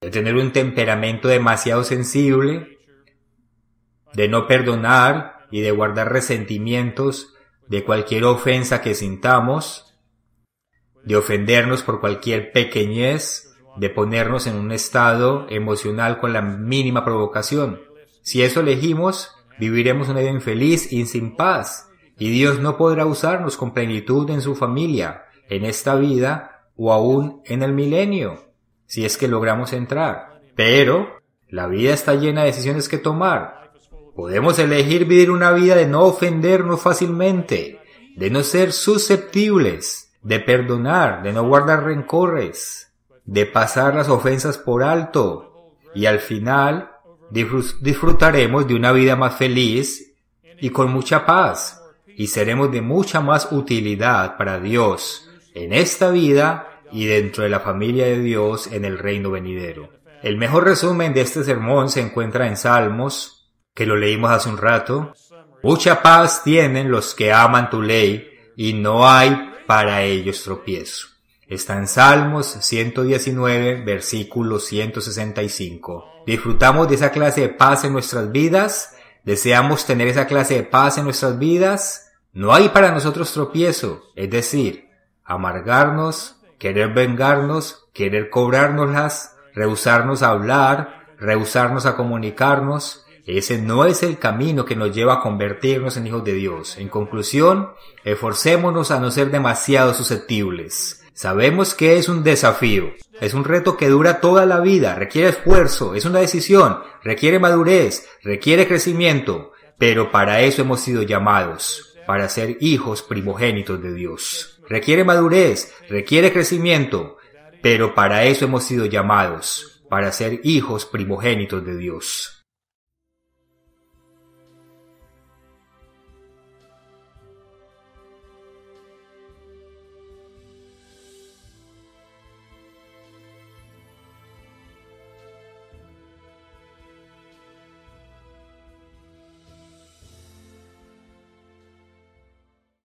de tener un temperamento demasiado sensible, de no perdonar y de guardar resentimientos de cualquier ofensa que sintamos, de ofendernos por cualquier pequeñez, de ponernos en un estado emocional con la mínima provocación. Si eso elegimos, viviremos una vida infeliz y sin paz, y Dios no podrá usarnos con plenitud en su familia, en esta vida o aún en el milenio, si es que logramos entrar. Pero la vida está llena de decisiones que tomar. Podemos elegir vivir una vida de no ofendernos fácilmente, de no ser susceptibles, de perdonar, de no guardar rencores, de pasar las ofensas por alto, y al final disfrutaremos de una vida más feliz y con mucha paz, y seremos de mucha más utilidad para Dios en esta vida y dentro de la familia de Dios en el reino venidero. El mejor resumen de este sermón se encuentra en Salmos, que lo leímos hace un rato. Mucha paz tienen los que aman tu ley, y no hay para ellos tropiezo. Está en Salmos 119, versículo 165. ¿Disfrutamos de esa clase de paz en nuestras vidas? ¿Deseamos tener esa clase de paz en nuestras vidas? No hay para nosotros tropiezo, es decir, amargarnos, querer vengarnos, querer cobrárnoslas, rehusarnos a hablar, rehusarnos a comunicarnos. Ese no es el camino que nos lleva a convertirnos en hijos de Dios. En conclusión, esforcémonos a no ser demasiado susceptibles. Sabemos que es un desafío, es un reto que dura toda la vida, requiere esfuerzo, es una decisión, requiere madurez, requiere crecimiento, pero para eso hemos sido llamados, para ser hijos primogénitos de Dios. Requiere madurez, requiere crecimiento, pero para eso hemos sido llamados, para ser hijos primogénitos de Dios.